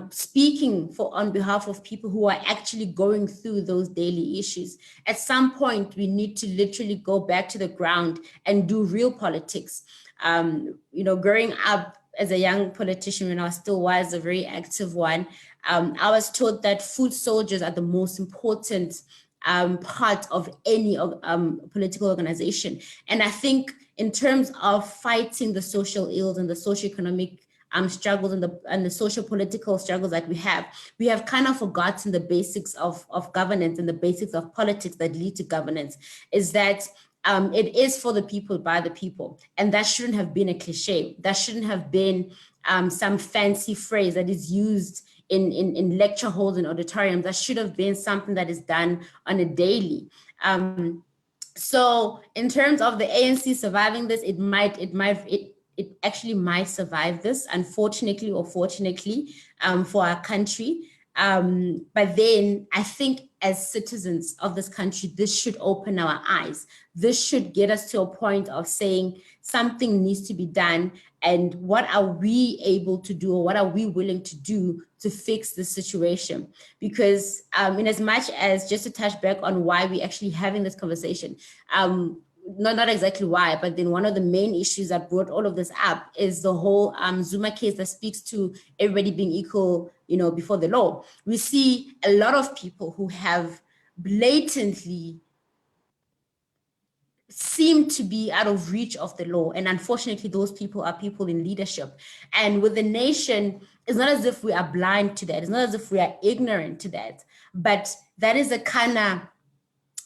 C: speaking on behalf of people who are actually going through those daily issues. At some point, we need to literally go back to the ground and do real politics. You know, growing up as a young politician, when I still was a very active one, I was taught that foot soldiers are the most important part of any political organization. And I think in terms of fighting the social ills and the socioeconomic struggles and the social political struggles that we have kind of forgotten the basics of governance and the basics of politics that lead to governance, is that it is for the people, by the people. And that shouldn't have been a cliche. That shouldn't have been some fancy phrase that is used in lecture halls and auditoriums. That should have been something that is done on a daily. So in terms of the ANC surviving this, it actually might survive this, unfortunately or fortunately, for our country. But then I think as citizens of this country, this should open our eyes. This should get us to a point of saying something needs to be done, and what are we able to do, or what are we willing to do to fix the situation? Because in as much as, just to touch back on why we're actually having this conversation, not exactly why, but then one of the main issues that brought all of this up is the whole Zuma case that speaks to everybody being equal, you know, before the law. We see a lot of people who have blatantly seem to be out of reach of the law. And unfortunately, those people are people in leadership. And with the nation, it's not as if we are blind to that. It's not as if we are ignorant to that. But that is a kind of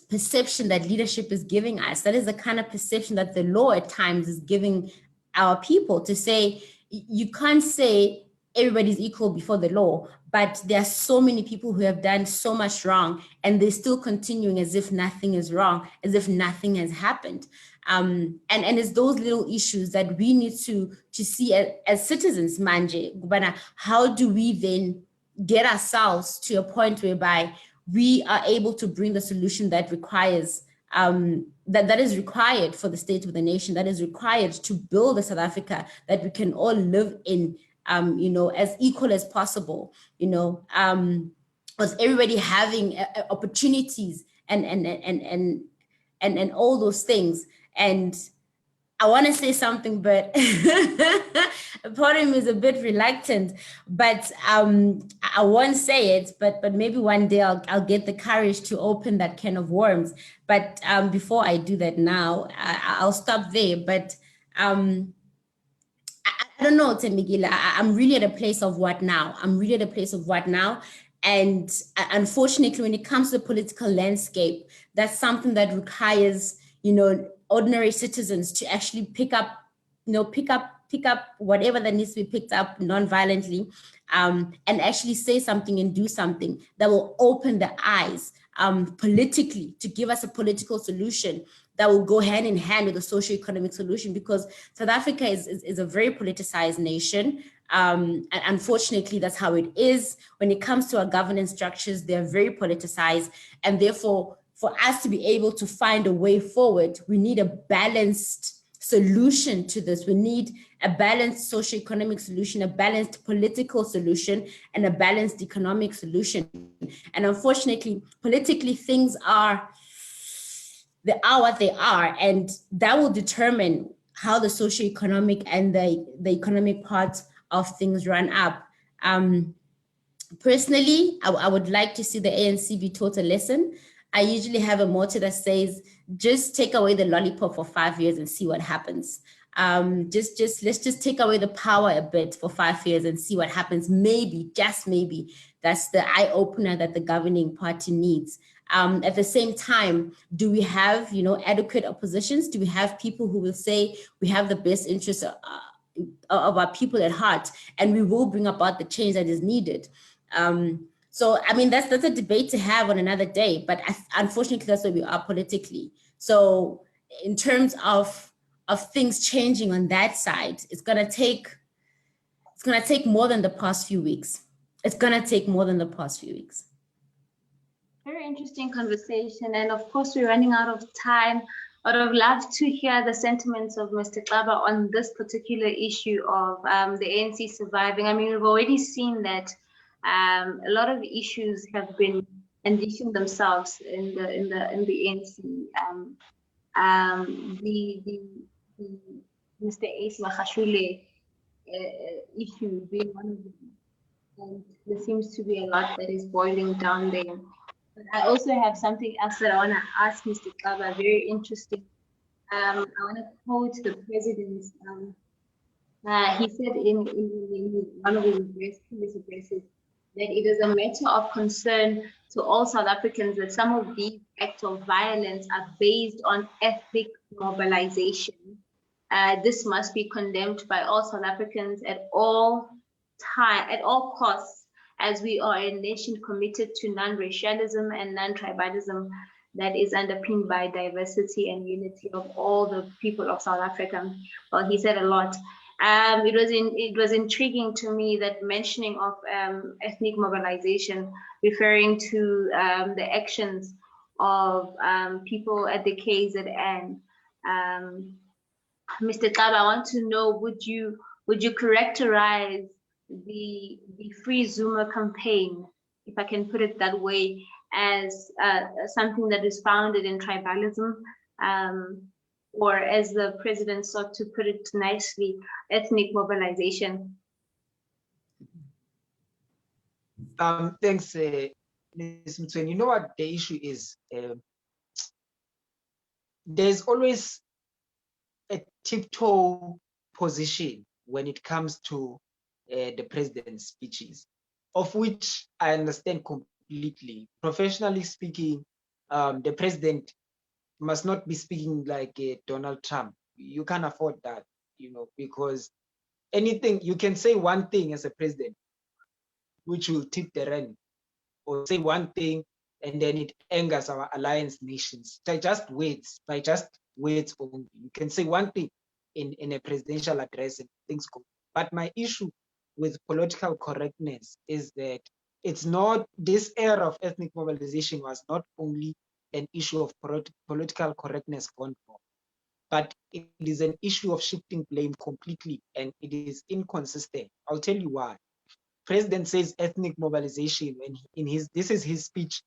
C: perception that leadership is giving us. That is the kind of perception that the law at times is giving our people, to say, you can't say everybody's equal before the law, but there are so many people who have done so much wrong, and they're still continuing as if nothing is wrong, as if nothing has happened. And it's those little issues that we need to see as citizens, Manje. But how do we then get ourselves to a point whereby we are able to bring the solution that requires, that is required for the state of the nation, that is required to build a South Africa that we can all live in, you know, as equal as possible, you know, with everybody having opportunities and all those things. And I want to say something, but part of me is a bit reluctant, but I won't say it, but maybe one day I'll get the courage to open that can of worms. But before I do that now, I'll stop there. But I don't know, Thembekile, I'm really at a place of what now? And unfortunately, when it comes to the political landscape, that's something that requires, you know, ordinary citizens to actually pick up whatever that needs to be picked up non-violently, and actually say something and do something that will open the eyes politically, to give us a political solution that will go hand in hand with a socio-economic solution, because South Africa is a very politicized nation. And unfortunately, that's how it is. When it comes to our governance structures, they're very politicized, and therefore, for us to be able to find a way forward, we need a balanced solution to this. We need a balanced socioeconomic solution, a balanced political solution, and a balanced economic solution. And unfortunately, politically, things are what they are, and that will determine how the socioeconomic and the economic parts of things run up. Personally, I would like to see the ANC be taught a lesson. I usually have a motto that says, just take away the lollipop for 5 years and see what happens. Let's just take away the power a bit for 5 years and see what happens. Maybe, just maybe, that's the eye opener that the governing party needs. At the same time, do we have, adequate oppositions? Do we have people who will say we have the best interests of our people at heart, and we will bring about the change that is needed? So, I mean, that's a debate to have on another day, but unfortunately, that's where we are politically. So in terms of things changing on that side, it's gonna take more than the past few weeks. It's gonna take more than the past few weeks.
A: Very interesting conversation. And of course, we're running out of time. I would have loved to hear the sentiments of Mr. Xaba on this particular issue of the ANC surviving. I mean, we've already seen that a lot of issues have been unleashing themselves in the ANC. The Mr. Ace Mahashule issue being one of them. And there seems to be a lot that is boiling down there. But I also have something else that I want to ask Mr. Xaba, very interesting. I want to quote the president. He said in one of his previous addresses that it is a matter of concern to all South Africans that some of these acts of violence are based on ethnic mobilization. This must be condemned by all South Africans at all costs, as we are a nation committed to non-racialism and non-tribalism that is underpinned by diversity and unity of all the people of South Africa. Well, he said a lot. It was intriguing to me that mentioning of ethnic mobilization, referring to the actions of people at the KZN. Mr. Xaba, I want to know, would you characterize the Free Zuma campaign, if I can put it that way, as something that is founded in tribalism, or as the president sought to put it nicely, ethnic mobilization?
B: Thanks, Ms. Mtsweni. You know what the issue is? There's always a tiptoe position when it comes to the president's speeches, of which I understand completely. Professionally speaking, the president must not be speaking like Donald Trump. You can't afford that, because anything, you can say one thing as a president, which will tip the rent, or say one thing and then it angers our alliance nations by just words only. You can say one thing in a presidential address and things go. But my issue with political correctness is that it's not, this era of ethnic mobilization was not only an issue of political correctness gone wrong, but it is an issue of shifting blame completely, and it is inconsistent. I'll tell you why. President says ethnic mobilization when this is his speech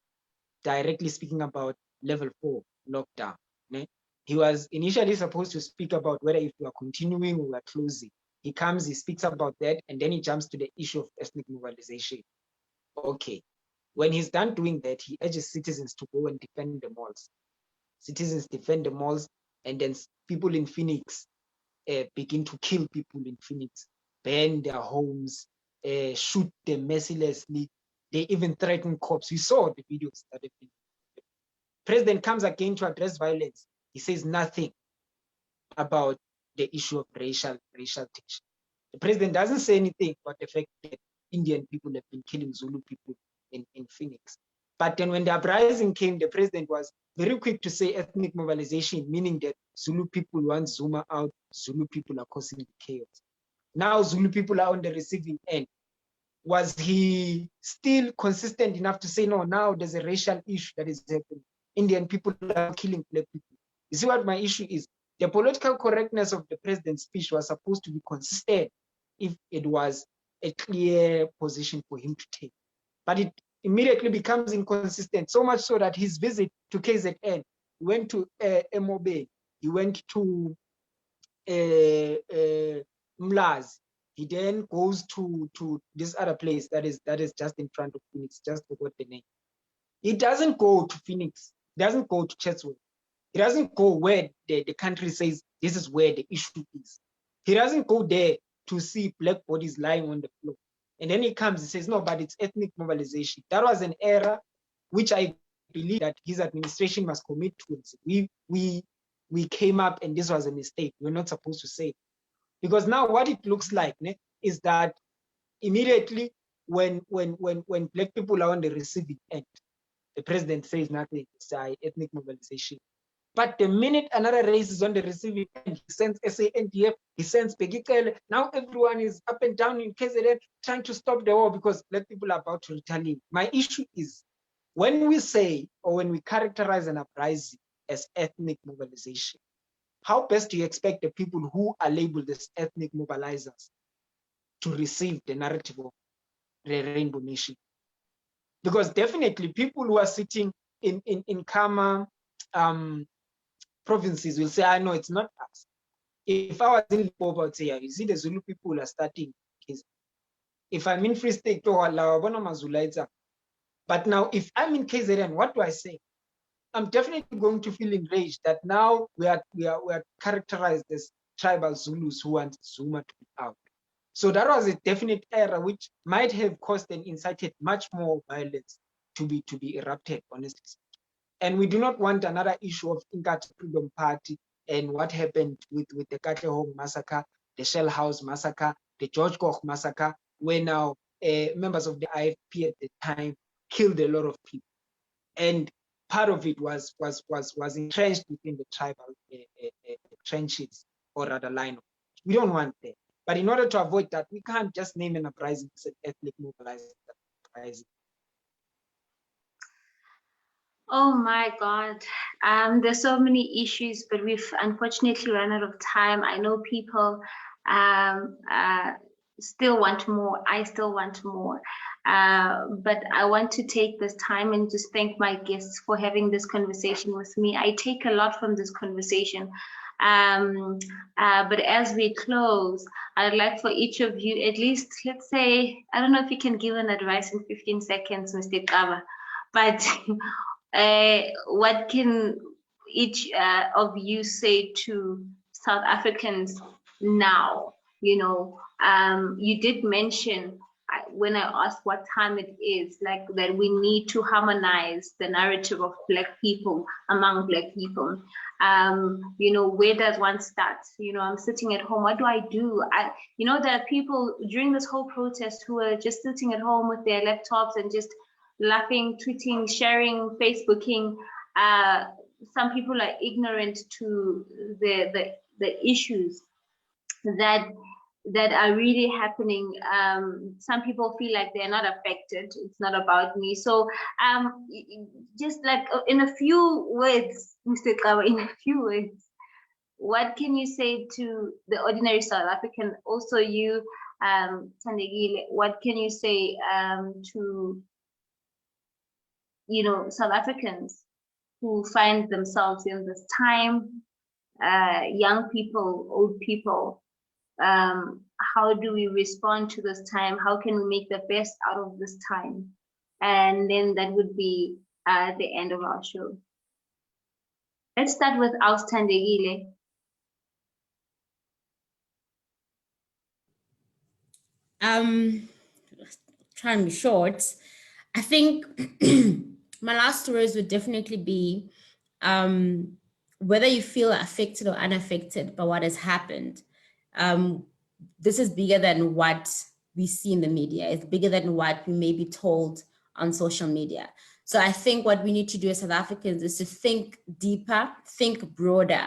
B: directly speaking about level 4 lockdown. He was initially supposed to speak about whether if we are continuing or we are closing. He speaks about that, and then he jumps to the issue of ethnic mobilization. Okay. When he's done doing that, he urges citizens to go and defend the malls. Citizens defend the malls, and then people in Phoenix begin to kill people in Phoenix, burn their homes, shoot them mercilessly. They even threaten cops. We saw the videos that have been. President comes again to address violence. He says nothing about the issue of racial tension. The president doesn't say anything about the fact that Indian people have been killing Zulu people in Phoenix. But then when the uprising came, the president was very quick to say ethnic mobilization, meaning that Zulu people want Zuma out, Zulu people are causing chaos. Now Zulu people are on the receiving end. Was he still consistent enough to say, no, now there's a racial issue that is happening? Indian people are killing black people. You see what my issue is? The political correctness of the president's speech was supposed to be consistent if it was a clear position for him to take. But it immediately becomes inconsistent, so much so that his visit to KZN, he went to Emobe, he went to Mlazi, He then goes to this other place that is just in front of Phoenix, just forgot the name. He doesn't go to Phoenix, he doesn't go to Chatsworth. He doesn't go where the country says this is where the issue is. He doesn't go there to see black bodies lying on the floor. And then he comes and says, no, but it's ethnic mobilization. That was an error which I believe that his administration must commit to. We came up and this was a mistake. We're not supposed to say it. Because now what it looks like is that immediately when black people are on the receiving end, the president says nothing, it's ethnic mobilization. But the minute another race is on the receiving end, he sends SANDF, he sends Thembekile. Now everyone is up and down in KZN trying to stop the war because black people are about to retaliate. My issue is when we say or when we characterize an uprising as ethnic mobilization, how best do you expect the people who are labeled as ethnic mobilizers to receive the narrative of the Rainbow Nation? Because definitely people who are sitting in Kama provinces will say, I know it's not us. If I was in Limpopo, I would say, yeah, you see the Zulu people are starting. If I'm in Free State, but now if I'm in KZN, what do I say? I'm definitely going to feel enraged that now we are characterized as tribal Zulus who want Zuma to be out. So that was a definite error which might have caused and incited much more violence to be erupted, honestly. And we do not want another issue of Inkatha Freedom Party and what happened with the Katlehong massacre, the Shell House massacre, the George Koch massacre, where now members of the IFP at the time killed a lot of people. And part of it was entrenched within the tribal trenches, or rather line. We don't want that. But in order to avoid that, we can't just name an uprising as an ethnic mobilizing uprising.
A: Oh my God. There's so many issues, but we've unfortunately run out of time. I know people still want more. I still want more. But I want to take this time and just thank my guests for having this conversation with me. I take a lot from this conversation. But as we close, I'd like for each of you, at least, let's say, I don't know if you can give an advice in 15 seconds, Mr. Xaba, but what can each of you say to South Africans now? You know, you did mention when I asked what time it is, like that we need to harmonize the narrative of Black people among Black people. You know, where does one start? You know, I'm sitting at home. What do I do? You know, there are people during this whole protest who are just sitting at home with their laptops and just laughing, tweeting, sharing, Facebooking. Some people are ignorant to the issues that are really happening. Some people feel like they're not affected. It's not about me. So just like in a few words, Mr. Xaba, in a few words, what can you say to the ordinary South African? Also you, Thandekile, what can you say to, you know, South Africans who find themselves in this time, young people, old people? How do we respond to this time? How can we make the best out of this time? And then that would be the end of our show. Let's start with Thandekile.
C: Try and be short. I think my last words would definitely be whether you feel affected or unaffected by what has happened. This is bigger than what we see in the media. It's bigger than what we may be told on social media. So I think what we need to do as South Africans is to think deeper, think broader,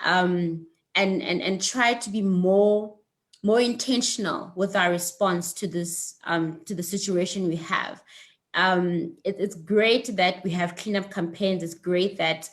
C: and try to be more intentional with our response to this, to the situation we have. It's great that we have cleanup campaigns. It's great that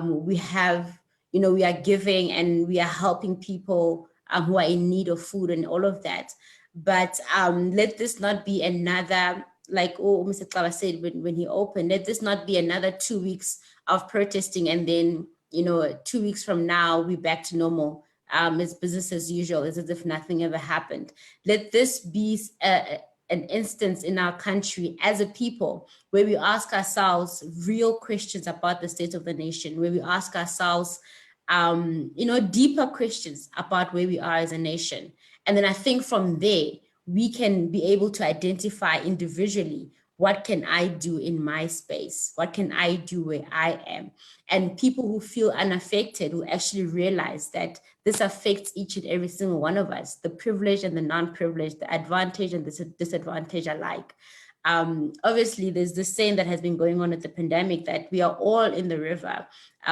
C: we have, you know, we are giving and we are helping people who are in need of food and all of that. But let this not be another, like Mr. Xaba said when he opened, let this not be another 2 weeks of protesting and then, you know, 2 weeks from now we're back to normal. It's business as usual. It's as if nothing ever happened. Let this be an instance in our country as a people where we ask ourselves real questions about the state of the nation, where we ask ourselves, deeper questions about where we are as a nation. And then I think from there, we can be able to identify individually, what can I do in my space? What can I do where I am? And people who feel unaffected will actually realize that this affects each and every single one of us, the privileged and the non-privileged, the advantage and the disadvantage alike. Obviously, there's this saying that has been going on at the pandemic that we are all in the river.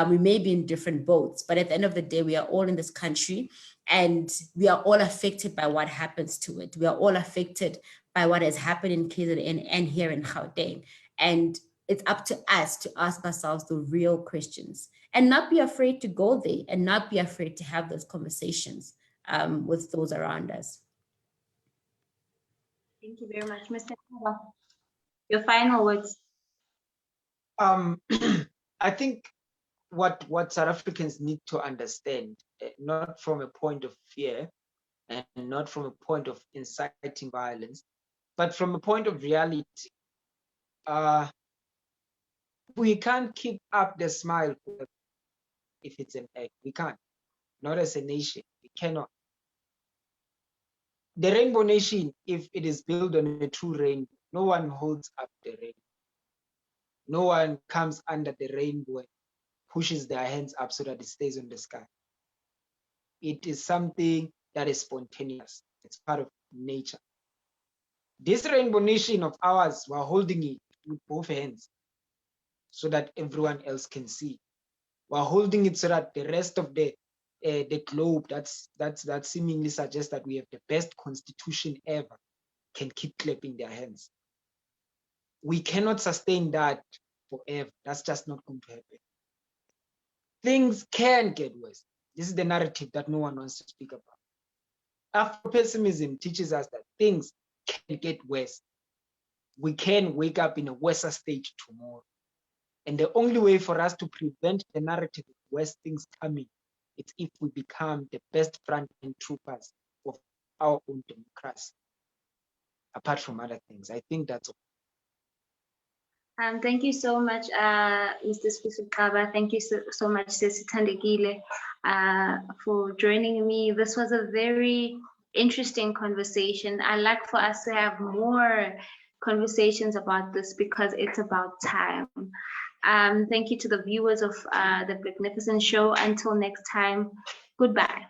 C: We may be in different boats, but at the end of the day, we are all in this country and we are all affected by what happens to it. We are all affected by what has happened in KZN and here in Gauteng. And it's up to us to ask ourselves the real questions and not be afraid to go there and not be afraid to have those conversations with those around us.
A: Thank you very much, Mr. Xaba. Your final words.
B: I think what South Africans need to understand, not from a point of fear and not from a point of inciting violence, but from a point of reality. We can't keep up the smile if it's an act. We can't. Not as a nation. We cannot. The Rainbow Nation, if it is built on a true rainbow, no one holds up the rainbow. No one comes under the rainbow and pushes their hands up so that it stays on the sky. It is something that is spontaneous. It's part of nature. This Rainbow Nation of ours, we're holding it with both hands so that everyone else can see. We're holding it so that the rest of the globe that seemingly suggests that we have the best constitution ever can keep clapping their hands. We cannot sustain that forever. That's just not going to happen. Things can get worse. This is the narrative that no one wants to speak about. Afro-pessimism teaches us that things can get worse. We can wake up in a worse state tomorrow. And the only way for us to prevent the narrative of worse things coming is if we become the best front-end troopers of our own democracy, apart from other things. I think that's all.
A: Thank you so much, Mr. Sifiso Xaba. Thank you so much, Sis Thandekile, for joining me. This was a very interesting conversation. I'd like for us to have more conversations about this because it's about time. Thank you to the viewers of the Blacknificent show. Until next time, goodbye.